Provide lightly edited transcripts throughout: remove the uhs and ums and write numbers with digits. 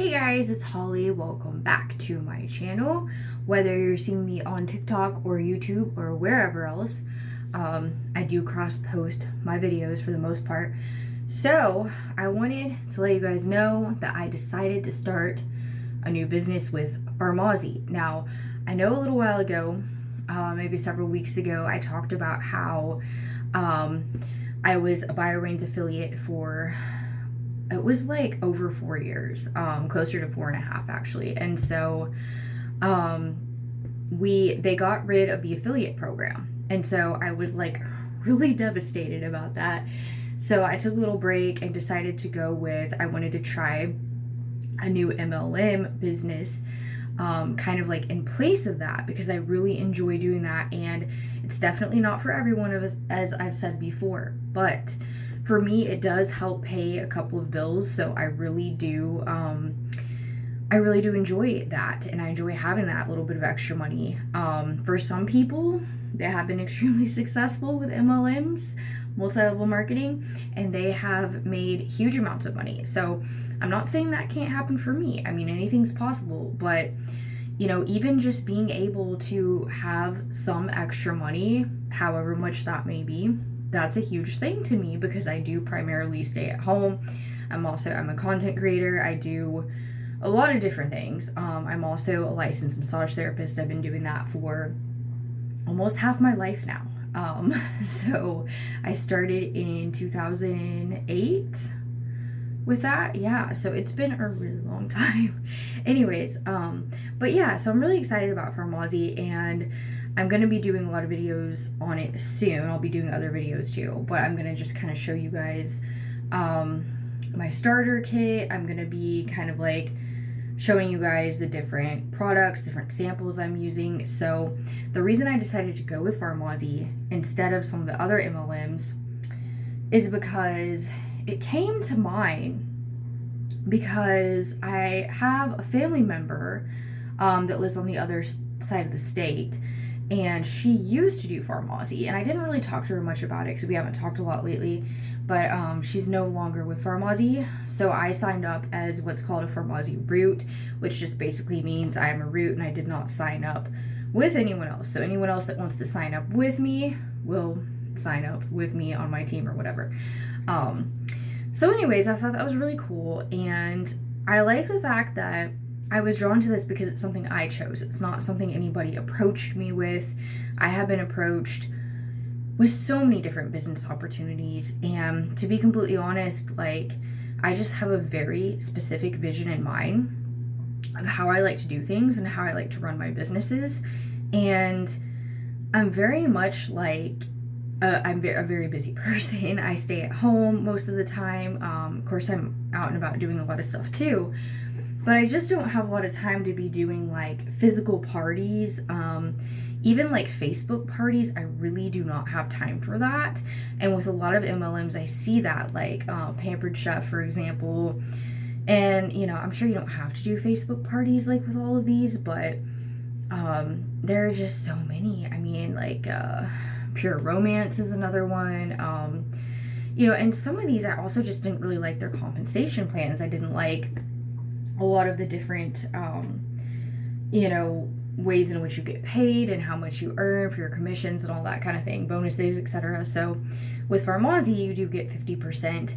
Hey guys, it's Holly. Welcome back to my channel. Whether you're seeing me on TikTok or YouTube or wherever else, I do cross post my videos for the most part. So I wanted to let you guys know that I decided to start a new business with Farmasi. Now, I know a little while ago, maybe several weeks ago, I talked about how I was a BioRains affiliate for, it was like over 4 years, closer to 4.5 actually. And so they got rid of the affiliate program. And so I was like really devastated about that. So I took a little break and decided to go with, I wanted to try a new MLM business, kind of like in place of that, because I really enjoy doing that. And it's definitely not for everyone of us, as I've said before, but for me, it does help pay a couple of bills. So I really do enjoy that, and I enjoy having that little bit of extra money. For some people, they have been extremely successful with MLMs, multi-level marketing, and they have made huge amounts of money. So I'm not saying that can't happen for me. I mean, anything's possible, but you know, even just being able to have some extra money, however much that may be, that's a huge thing to me, because I do primarily stay at home. I'm a content creator. I do a lot of different things. I'm also a licensed massage therapist. I've been doing that for almost half my life now. So I started in 2008 with that. Yeah, so it's been a really long time. Anyways, but yeah, so I'm really excited about Farmasi, and I'm going to be doing a lot of videos on it soon. I'll be doing other videos too, but I'm going to just kind of show you guys my starter kit. I'm going to be kind of like showing you guys the different products, different samples I'm using. So the reason I decided to go with Farmasi instead of some of the other MLMs is because it came to mind because I have a family member that lives on the other side of the state, and she used to do Farmasi, and I didn't really talk to her much about it because we haven't talked a lot lately, but she's no longer with Farmasi. So I signed up as what's called a Farmasi root, which just basically means I am a root, and I did not sign up with anyone else. So anyone else that wants to sign up with me will sign up with me on my team or whatever. So anyways, I thought that was really cool, and I like the fact that I was drawn to this because it's something I chose. It's not something anybody approached me with. I have been approached with so many different business opportunities, and to be completely honest, like, I just have a very specific vision in mind of how I like to do things and how I like to run my businesses. And I'm very much like, I'm a very busy person. I stay at home most of the time. Of course, I'm out and about doing a lot of stuff too, but I just don't have a lot of time to be doing like physical parties. Even like Facebook parties, I really do not have time for that. And with a lot of MLMs, I see that, like Pampered Chef, for example. And, you know, I'm sure you don't have to do Facebook parties like with all of these, but there are just so many. I mean, like Pure Romance is another one. You know, and some of these I also just didn't really like their compensation plans. I didn't like a lot of the different, you know, ways in which you get paid and how much you earn for your commissions and all that kind of thing, bonuses, etc. So with Farmasi, you do get 50%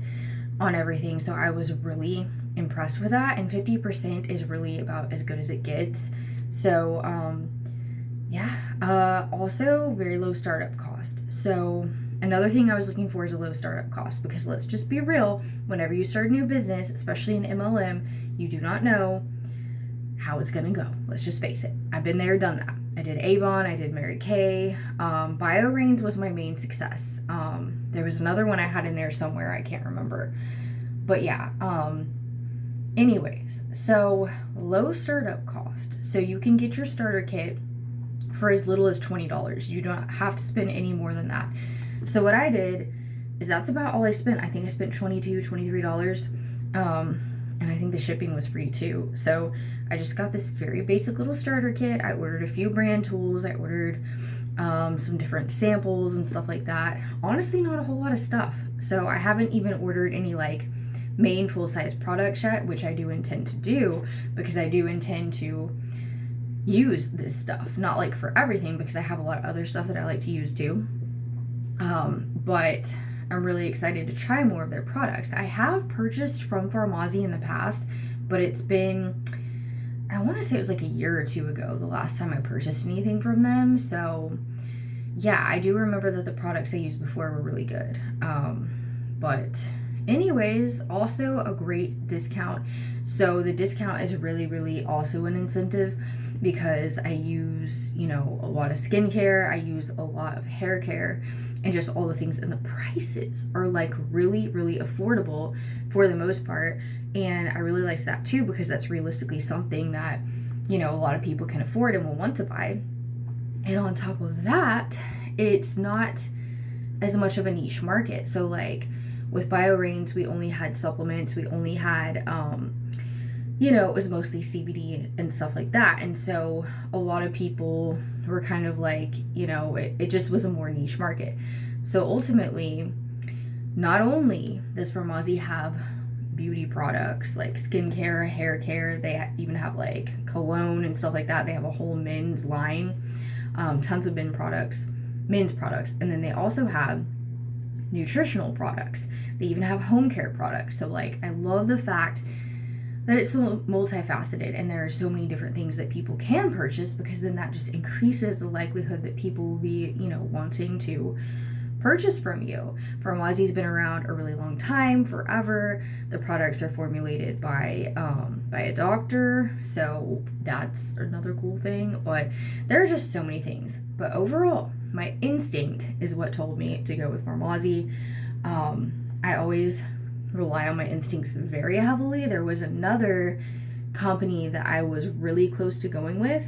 on everything. So I was really impressed with that, and 50% is really about as good as it gets. So yeah, also very low startup cost. So another thing I was looking for is a low startup cost, because let's just be real, whenever you start a new business, especially in MLM, you do not know how it's gonna go. Let's just face it. I've been there, done that. I did Avon, I did Mary Kay. BioRains was my main success. There was another one I had in there somewhere, I can't remember. But yeah, anyways, so low startup cost. So you can get your starter kit for as little as $20. You don't have to spend any more than that. So what I did is that's about all I spent. I think I spent $22, $23. And I think the shipping was free too. So I just got this very basic little starter kit. I ordered a few brand tools. I ordered some different samples and stuff like that. Honestly, not a whole lot of stuff. So I haven't even ordered any like main full-size products yet, which I do intend to do, because I do intend to use this stuff. Not like for everything, because I have a lot of other stuff that I like to use too. But I'm really excited to try more of their products. I have purchased from Farmasi in the past, but it's been, I want to say it was like a year or two ago the last time I purchased anything from them. So yeah, I do remember that the products I used before were really good. But anyways, also a great discount. So the discount is really, really also an incentive, because I use, you know, a lot of skincare, I use a lot of hair care, and just all the things, and the prices are like really, really affordable for the most part. And I really like that too, because that's realistically something that, you know, a lot of people can afford and will want to buy. And on top of that, it's not as much of a niche market. So like with BioRains, we only had supplements, we only had you know, it was mostly CBD and stuff like that. And so a lot of people were kind of like, you know, it just was a more niche market. So ultimately, not only does Farmasi have beauty products like skincare, hair care, they even have like cologne and stuff like that. They have a whole men's line, tons of men's products. And then they also have nutritional products. They even have home care products. So like, I love the fact that it's so multifaceted, and there are so many different things that people can purchase, because then that just increases the likelihood that people will be, you know, wanting to purchase from you. Farmasi's been around a really long time, forever. The products are formulated by a doctor, so that's another cool thing. But there are just so many things. But overall, my instinct is what told me to go with Farmasi. I always rely on my instincts very heavily. There was another company that I was really close to going with,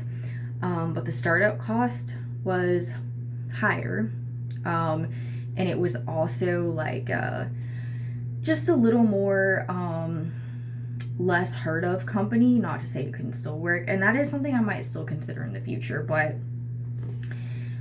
but the startup cost was higher, and it was also like just a little more less heard of company. Not to say it couldn't still work, and that is something I might still consider in the future. But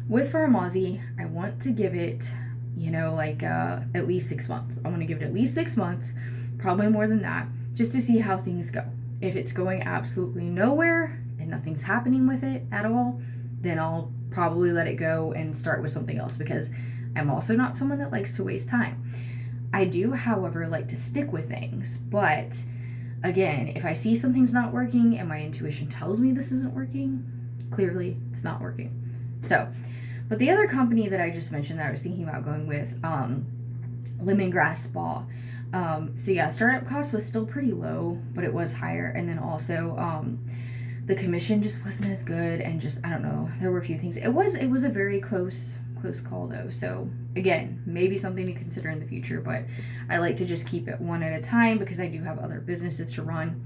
with Farmasi, I want to give it, you know, like at least 6 months. I want to give it at least 6 months, probably more than that, just to see how things go. If it's going absolutely nowhere and nothing's happening with it at all, then I'll probably let it go and start with something else, because I'm also not someone that likes to waste time. I do, however, like to stick with things, but again, if I see something's not working and my intuition tells me this isn't working, clearly it's not working. So, but the other company that I just mentioned that I was thinking about going with, Lemongrass Spa. So yeah, startup cost was still pretty low, but it was higher. And then also, the commission just wasn't as good, and just, I don't know, there were a few things. It was a very close call though. So again, maybe something to consider in the future, but I like to just keep it one at a time, because I do have other businesses to run.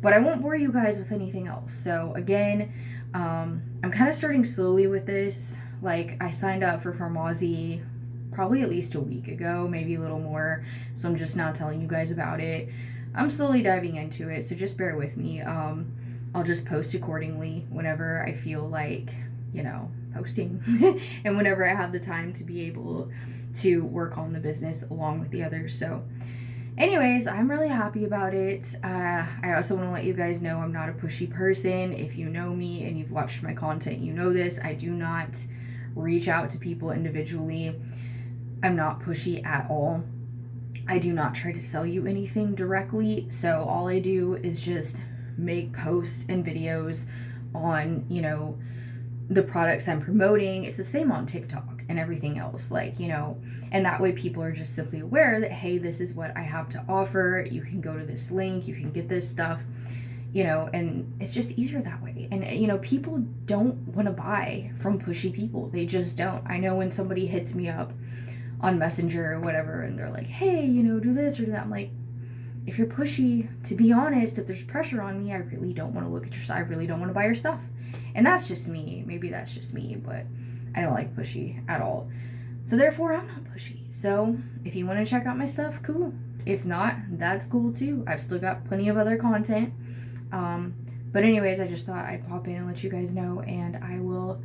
But I won't bore you guys with anything else. So again, I'm kind of starting slowly with this. Like, I signed up for Farmasi probably at least a week ago, maybe a little more. So I'm just now telling you guys about it. I'm slowly diving into it, so just bear with me. I'll just post accordingly whenever I feel like, you know, posting and whenever I have the time to be able to work on the business along with the others. So anyways, I'm really happy about it. I also want to let you guys know I'm not a pushy person. If you know me and you've watched my content, you know this. I do not reach out to people individually. I'm not pushy at all. I do not try to sell you anything directly. So all I do is just make posts and videos on, you know, the products I'm promoting. It's the same on TikTok and everything else, like, you know, and that way people are just simply aware that, hey, this is what I have to offer. You can go to this link, you can get this stuff, you know, and it's just easier that way. And, you know, people don't want to buy from pushy people. They just don't. I know when somebody hits me up on Messenger or whatever, and they're like, hey, you know, do this or do that. I'm like, if you're pushy, to be honest, if there's pressure on me, I really don't want to look at your stuff. I really don't want to buy your stuff. And that's just me. Maybe that's just me, but I don't like pushy at all. So therefore, I'm not pushy. So if you want to check out my stuff, cool. If not, that's cool too. I've still got plenty of other content. But anyways, I just thought I'd pop in and let you guys know, and I will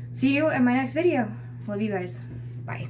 see you in my next video. Love you guys. Bye.